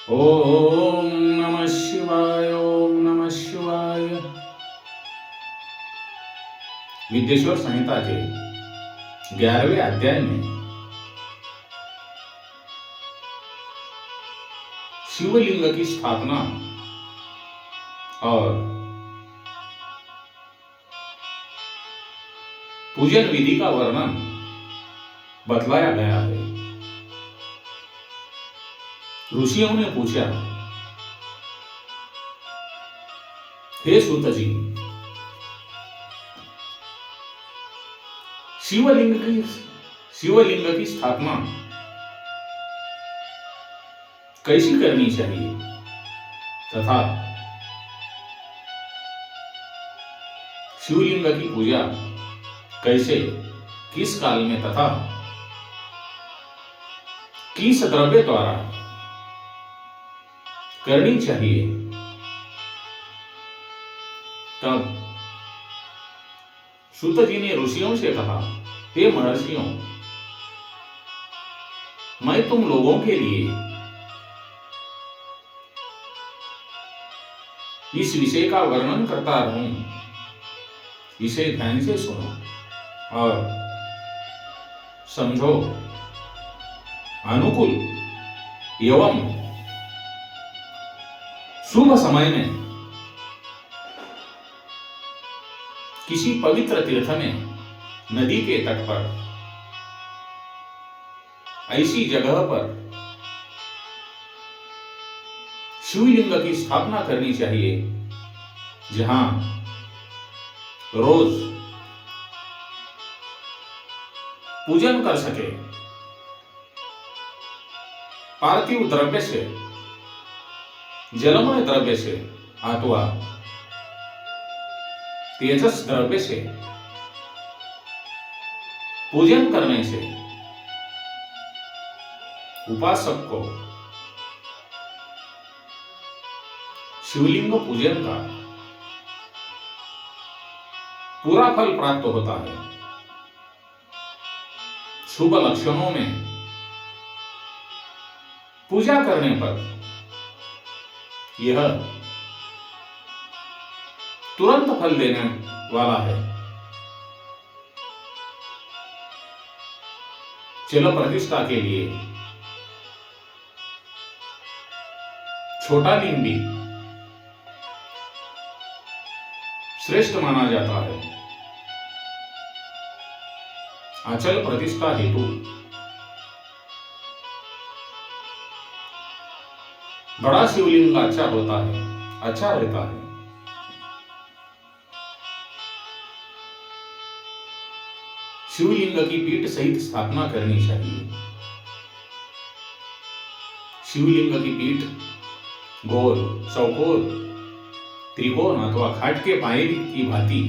ओम नमः शिवाय। ओम नमः शिवाय। विद्येश्वर संहिता के 11वें अध्याय में शिवलिंग की स्थापना और पूजन विधि का वर्णन बतलाया गया है। ऋषियों ने पूछा, हे सूत जी, शिवलिंग की स्थापना कैसी करनी चाहिए तथा शिवलिंग की पूजा कैसे, किस काल में तथा किस द्रव्य द्वारा करनी चाहिए। तब सूत जी ने ऋषियों से कहा, हे महर्षियों, मैं तुम लोगों के लिए इस विषय का वर्णन करता रहूं, इसे ध्यान से सुनो और समझो। अनुकूल एवं शुभ समय में किसी पवित्र तीर्थ में, नदी के तट पर, ऐसी जगह पर शिवलिंग की स्थापना करनी चाहिए जहां रोज पूजन कर सके। पार्थिव द्रव्य से, जलमय द्रव्य से अथवा तेजस द्रव्य से पूजन करने से उपासक को शिवलिंग पूजन का पूरा फल प्राप्त होता है। शुभ लक्षणों में पूजा करने पर यह तुरंत फल देने वाला है। जल प्रतिष्ठा के लिए छोटा लिंग भी श्रेष्ठ माना जाता है। अचल प्रतिष्ठा हेतु बड़ा शिवलिंग अच्छा होता है, अच्छा रहता है। शिवलिंग की पीठ सहित स्थापना करनी चाहिए। शिवलिंग की पीठ गोल, चौकोर, त्रिकोण अथवा खाट के पाए की भांति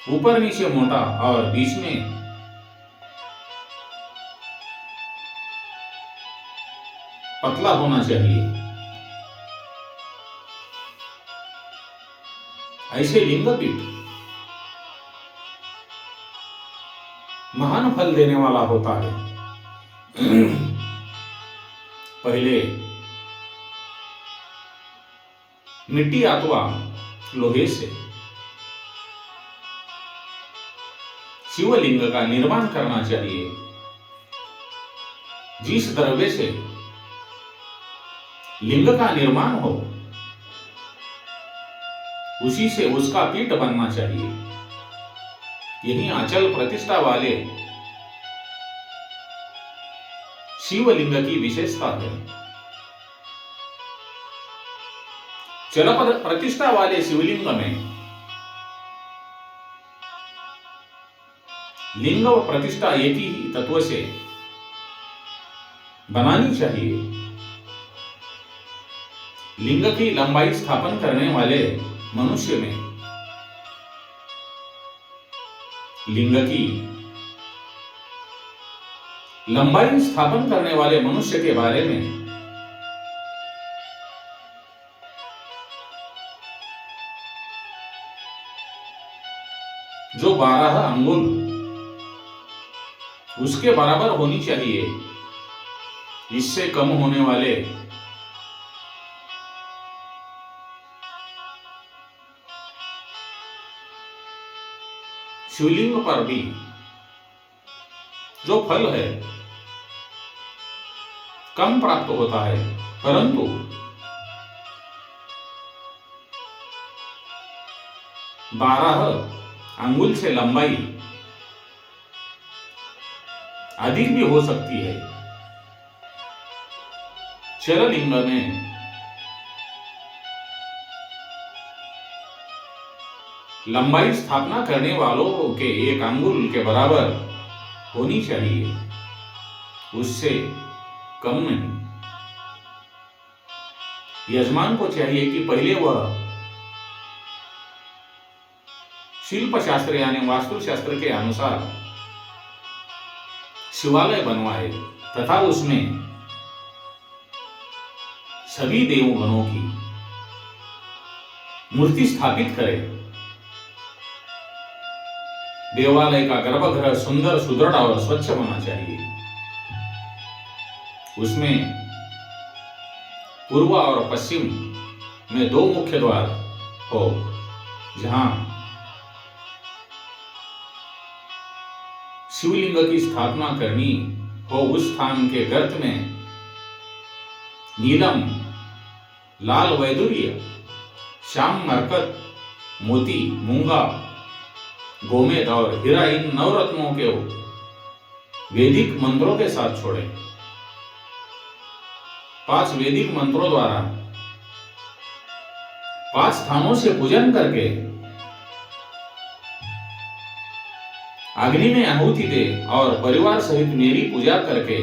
ऊपर नीचे मोटा और बीच में पतला होना चाहिए। ऐसे लिंग पीठ महान फल देने वाला होता है। पहले मिट्टी अथवा लोहे से शिवलिंग का निर्माण करना चाहिए। जिस द्रव्य से लिंग का निर्माण हो, उसी से उसका पीठ बनना चाहिए। यही अचल प्रतिष्ठा वाले शिवलिंग की विशेषता है। चल प्रतिष्ठा वाले शिवलिंग में लिंग व प्रतिष्ठा एक ही तत्व से बनानी चाहिए। लिंग की लंबाई स्थापन करने वाले मनुष्य में लिंग की लंबाई स्थापन करने वाले मनुष्य के बारे में जो 12 अंगुल उसके बराबर होनी चाहिए। इससे कम होने वाले शिवलिंग पर भी जो फल है कम प्राप्त होता है, परंतु 12 अंगुल से लंबाई अधिक भी हो सकती है। चरलिंग में लंबाई स्थापना करने वालों के 1 अंगुल के बराबर होनी चाहिए, उससे कम नहीं। यजमान को चाहिए कि पहले वह शिल्प शास्त्र यानी वास्तु शास्त्र के अनुसार शिवालय बनवाए तथा उसमें सभी देवगणों की मूर्ति स्थापित करे। देवालय का गर्भगृह सुंदर, सुदृढ़ और स्वच्छ होना चाहिए। उसमें पूर्व और पश्चिम में 2 मुख्य द्वार हो, जहां शिवलिंग की स्थापना करनी हो। उस स्थान के गर्त में नीलम, लाल वैदुर्य, श्याम मरकत, मोती, मूंगा, गोमेद और हीरा इन नवरत्नों के वैदिक मंत्रों के साथ छोड़े। 5 वैदिक मंत्रों द्वारा 5 स्थानों से पूजन करके अग्नि में आहुति दे और परिवार सहित मेरी पूजा करके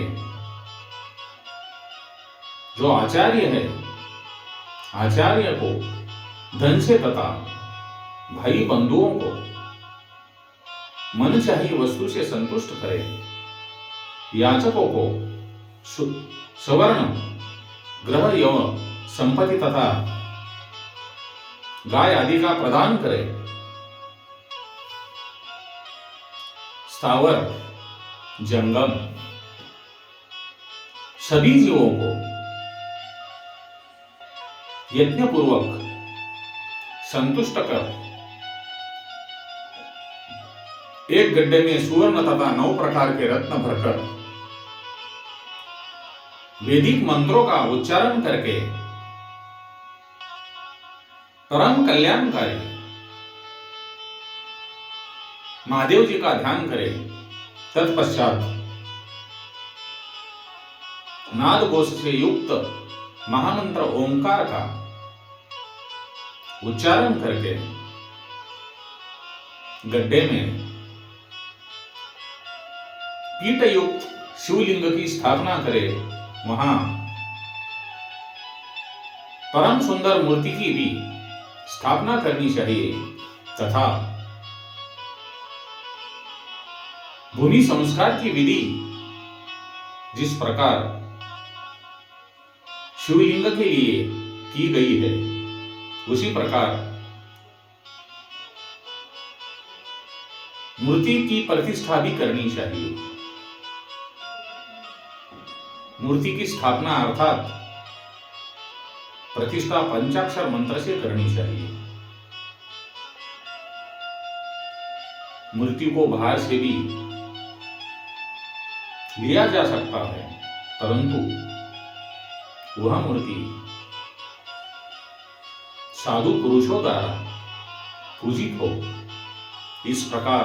जो आचार्य है, आचार्य को धन से तथा भाई बंधुओं को मन चाहिए वस्तु से संतुष्ट करे। याचकों को सवर्ण, ग्रह एवं संपत्ति तथा गाय आदि का प्रदान करे। स्थावर, जंगम सभी जीवों को यज्ञ पूर्वक संतुष्ट कर 1 गड्ढे में सुवर्ण तथा 9 प्रकार के रत्न भरकर वैदिक मंत्रों का उच्चारण करके परम कल्याणकारी महादेव जी का ध्यान करें। तत्पश्चात नाद घोष से युक्त महामंत्र ओंकार का उच्चारण करके गड्ढे में पीठ युक्त शिवलिंग की स्थापना करे। वहां परम सुंदर मूर्ति की भी स्थापना करनी चाहिए तथा भूमि संस्कार की विधि जिस प्रकार शिवलिंग के लिए की गई है, उसी प्रकार मूर्ति की प्रतिष्ठा भी करनी चाहिए। मूर्ति की स्थापना अर्थात प्रतिष्ठा पंचाक्षर मंत्र से करनी चाहिए। मूर्ति को बाहर से भी लिया जा सकता है, परंतु वह मूर्ति साधु पुरुषों द्वारा पूजित हो। इस प्रकार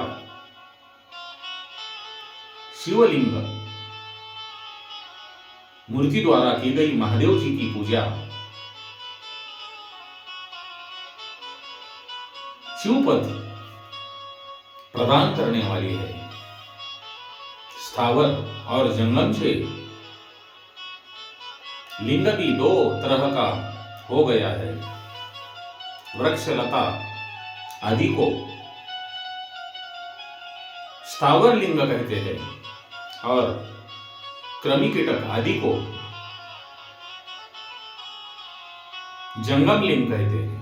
शिवलिंग मूर्ति द्वारा की गई महादेव जी की पूजा शिवपद प्रदान करने वाली है। स्थावर और जंगम से लिंग भी 2 तरह का हो गया है। वृक्ष, लता आदि को स्थावर लिंग कहते हैं और कृमि कीटक आदि को जंगम लिंग कहते हैं।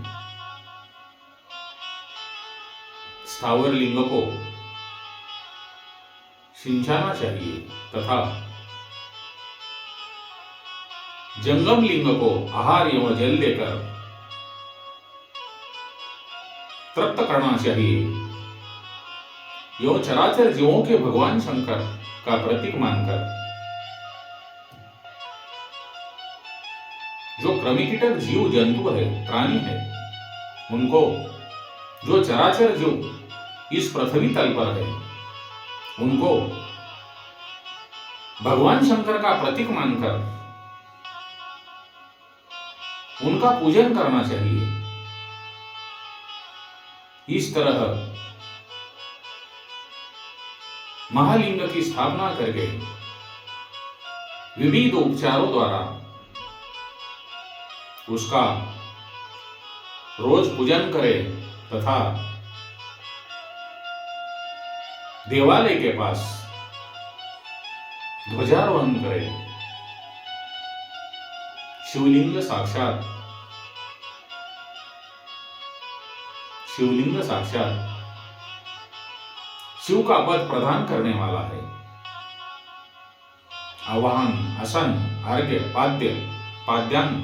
स्थावर लिंग को सिंचाना चाहिए तथा जंगम लिंग को आहार एवं जल देकर तृप्त करना चाहिए। एवं चराचर जीवों के भगवान शंकर का प्रतीक मानकर जो कृमिकीटक जीव जंतु है, प्राणी है, उनको, जो चराचर जीव इस पृथ्वी तल पर है, उनको भगवान शंकर का प्रतीक मानकर उनका पूजन करना चाहिए। इस तरह महालिंग की स्थापना करके विविध उपचारों द्वारा उसका रोज पूजन करें तथा देवालय के पास ध्वजारोहण करें। शिवलिंग साक्षात शिव का पद प्रदान करने वाला है। आवाहन, आसन, अर्घ्य, पाद्य, पाद्यांग,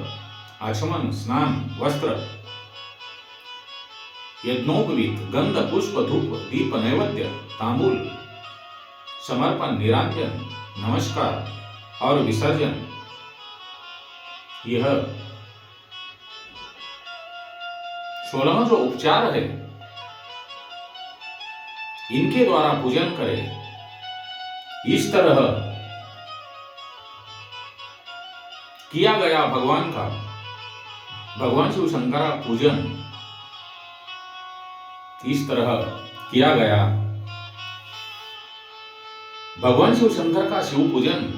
आचमन, स्नान, वस्त्र, यज्ञोपवीत, गंध, पुष्प, धूप, दीप, नैवेद्य, तांबूल, समर्पण, निरांजन, नमस्कार और विसर्जन, यह 16 जो उपचार है, इनके द्वारा पूजन करें। इस तरह किया गया भगवान शिव शंकर का पूजन, इस तरह किया गया भगवान शिव शंकर का शिव पूजन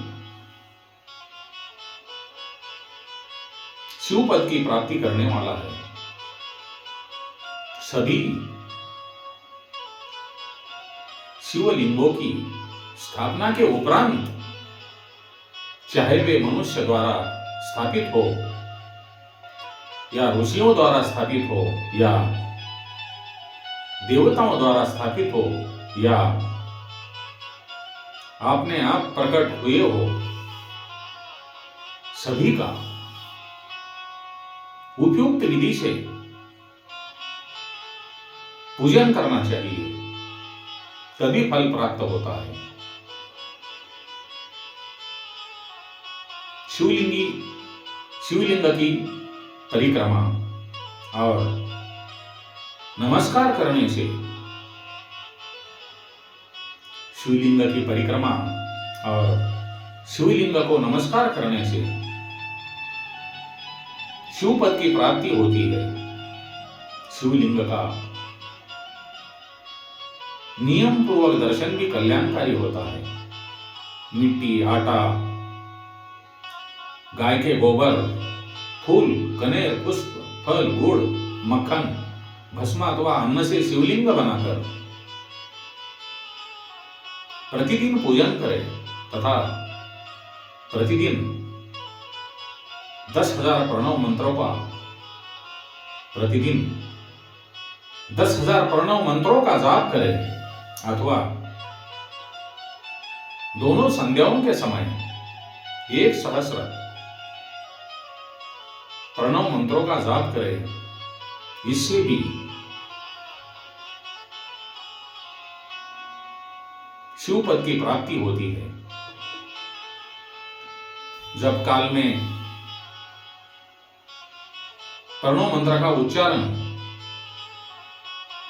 शिव पद की प्राप्ति करने वाला है। सभी शिवलिंगों की स्थापना के उपरांत, चाहे वे मनुष्य द्वारा स्थापित हो या ऋषियों द्वारा स्थापित हो या देवताओं द्वारा स्थापित हो या अपने आप प्रकट हुए हो, सभी का उपयुक्त विधि से पूजन करना चाहिए, तभी फल प्राप्त होता है। शिवलिंग की परिक्रमा और नमस्कार करने से, शिवलिंग की परिक्रमा और शिवलिंग को नमस्कार करने से शिव पद की प्राप्ति होती है। शिवलिंग का नियम पूर्वक दर्शन भी कल्याणकारी होता है। मिट्टी, आटा, गाय के गोबर, फूल, कनेर, पुष्प, फल, गुड़, मक्खन, भस्म अथवा अन्न से शिवलिंग बनाकर प्रतिदिन पूजन करें तथा प्रतिदिन 10,000 प्रणव मंत्रों का प्रतिदिन 10,000 प्रणव मंत्रों का जाप करें अथवा दोनों संध्याओं के समय 1,000 प्रणव मंत्रों का जाप करें। इससे भी शिव पद की प्राप्ति होती है। जब काल में प्रणव मंत्र का उच्चारण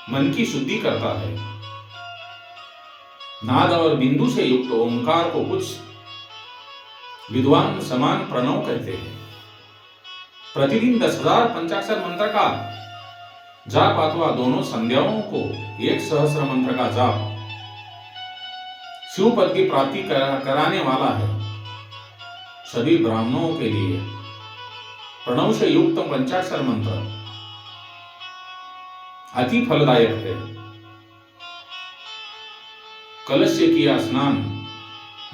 मन की शुद्धि करता है, नाद और बिंदु से युक्त ओंकार को कुछ विद्वान समान प्रणव कहते हैं। प्रतिदिन 10,000 पंचाक्षर मंत्र का जाप अथवा दोनों संध्याओं को 1,000 मंत्र का जाप शिव पद की प्राप्ति कराने वाला है। सभी ब्राह्मणों के लिए प्रणव से युक्त पंचाक्षर मंत्र अति फलदायक है। कलश से किया स्नान,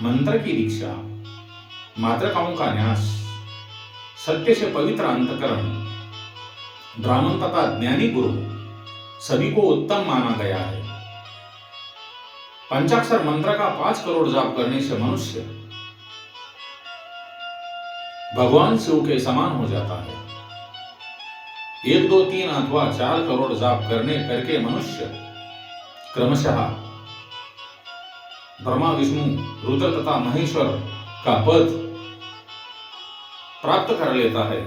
मंत्र की दीक्षा, मातृकाओं का न्यास, सत्य से पवित्र अंतकरण, ब्राह्मण तथा ज्ञानी गुरु सभी को उत्तम माना गया है। पंचाक्षर मंत्र का 5 करोड़ जाप करने से मनुष्य भगवान शिव के समान हो जाता है। 1, 2, 3 अथवा 4 करोड़ जाप करके मनुष्य क्रमशः ब्रह्मा, विष्णु, रुद्र तथा महेश्वर का पद प्राप्त कर लेता है।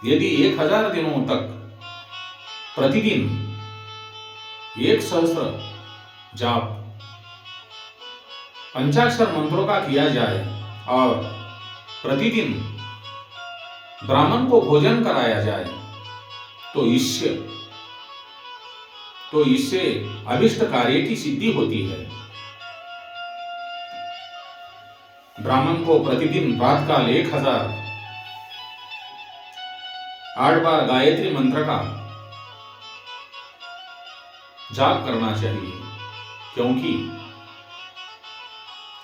यदि 1000 दिनों तक प्रतिदिन 1,000 जाप पंचाक्षर मंत्रों का किया जाए और प्रतिदिन ब्राह्मण को भोजन कराया जाए तो इससे अभिष्ट कार्य की सिद्धि होती है। ब्राह्मण को प्रतिदिन प्रातःकाल 1008 बार गायत्री मंत्र का जाप करना चाहिए, क्योंकि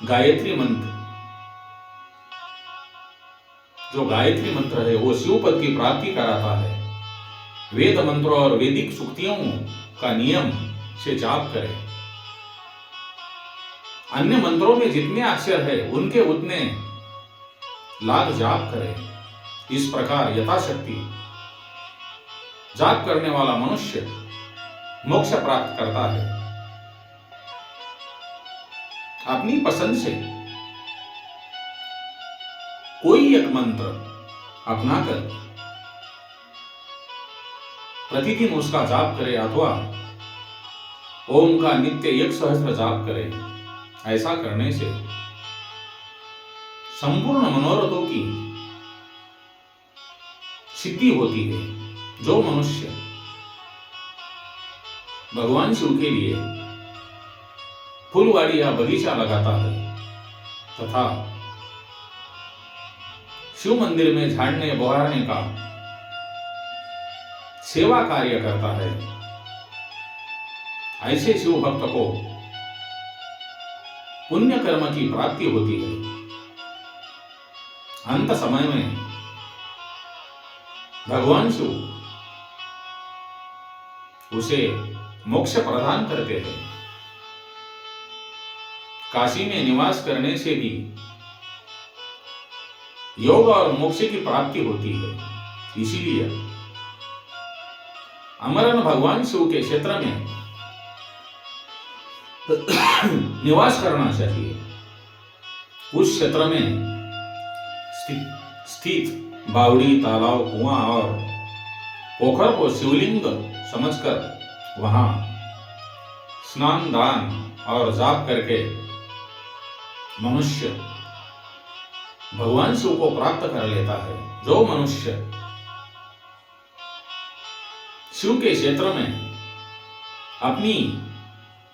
गायत्री मंत्र है वो शिव पद की प्राप्ति कराता है। वेद मंत्रों और वैदिक सूक्तियों का नियम से जाप करें। अन्य मंत्रों में जितने अक्षर है उनके उतने लाभ जाप करें। इस प्रकार यथाशक्ति जाप करने वाला मनुष्य मोक्ष प्राप्त करता है। अपनी पसंद से कोई एक मंत्र अपनाकर प्रतिदिन उसका जाप करे अथवा ओम का नित्य 1,000 जाप करे। ऐसा करने से संपूर्ण मनोरथों की सिद्धि होती है। जो मनुष्य भगवान शिव के लिए फुलवाड़ी या बगीचा लगाता है तथा शिव मंदिर में झाड़ने बहारने का सेवा कार्य करता है, ऐसे शिव भक्त को पुण्य कर्म की प्राप्ति होती है। अंत समय में भगवान शिव उसे मोक्ष प्रदान करते हैं। काशी में निवास करने से भी योग और मोक्ष की प्राप्ति होती है। इसीलिए अमरन भगवान शिव के क्षेत्र में निवास करना चाहिए। उस क्षेत्र में स्थित बावड़ी, तालाब, कुआं और पोखर को शिवलिंग समझकर वहां स्नान, दान और जाप करके मनुष्य भगवान शिव को प्राप्त कर लेता है। जो मनुष्य शिव के क्षेत्र में अपनी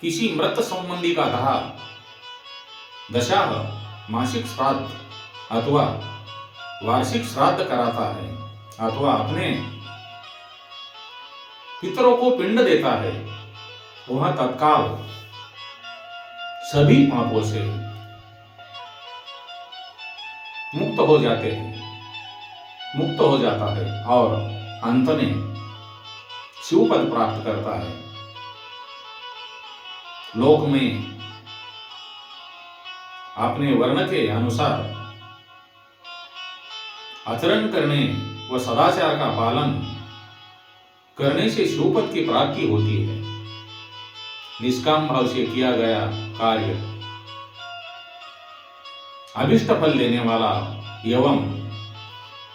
किसी मृत संबंधी का दाह, दशाह, मासिक श्राद्ध अथवा वार्षिक श्राद्ध कराता है अथवा अपने पितरों को पिंड देता है, वह तत्काल सभी पापों से मुक्त हो जाता है और अंत में शिव पद प्राप्त करता है। लोक में अपने वर्ण के अनुसार आचरण करने व सदाचार का पालन करने से शिव पद की प्राप्ति होती है। निष्काम भाव से किया गया कार्य अभिष्ट फल देने वाला एवं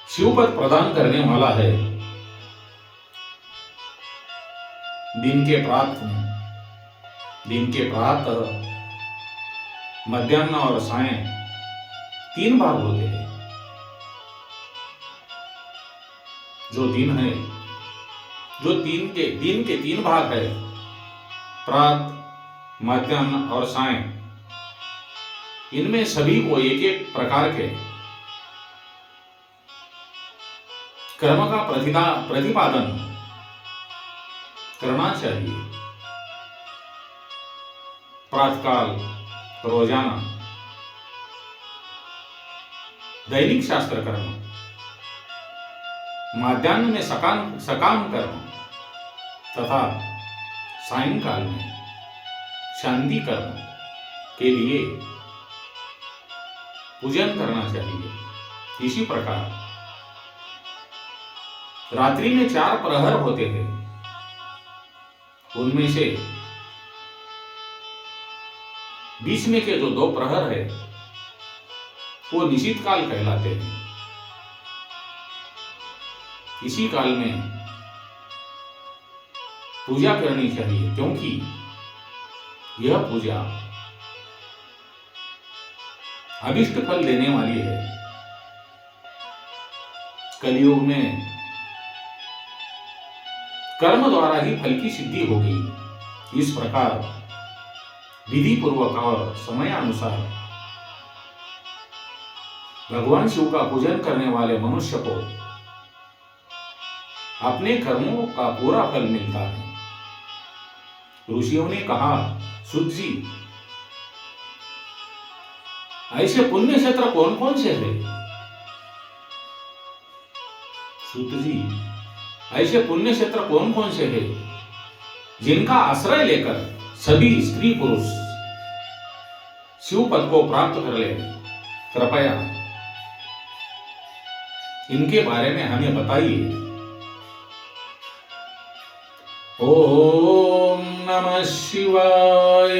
शिव पद प्रदान करने वाला है। दिन के प्रातः, मध्याह्न और सायं 3 भाग होते हैं। जो दिन के 3 भाग है, प्रातः, मध्याह्न और सायं, इनमें सभी को एक एक प्रकार के कर्म का प्रतिपादन करना चाहिए। प्रातःकाल रोजाना दैनिक शास्त्र कर्म, मध्याह्न में सकाम कर्म तथा सायंकाल में शांति कर्म के लिए पूजन करना चाहिए। इसी प्रकार रात्रि में 4 प्रहर होते हैं, उनमें से बीच में के जो 2 प्रहर है वो निशित काल कहलाते हैं। इसी काल में पूजा करनी चाहिए, क्योंकि यह पूजा अभिष्ट फल देने वाली है। कलयुग में कर्म द्वारा ही फल की सिद्धि होगी। इस प्रकार विधि पूर्वक और समयानुसार भगवान शिव का पूजन करने वाले मनुष्य को अपने कर्मों का पूरा फल मिलता है। ऋषियों ने कहा, सूत जी, ऐसे पुण्य क्षेत्र कौन कौन से हैं? सूत जी, ऐसे पुण्य क्षेत्र कौन कौन से हैं जिनका आश्रय लेकर सभी स्त्री पुरुष शिव पद को प्राप्त कर ले? कृपया इनके बारे में हमें बताइए। ओम नमः शिवाय।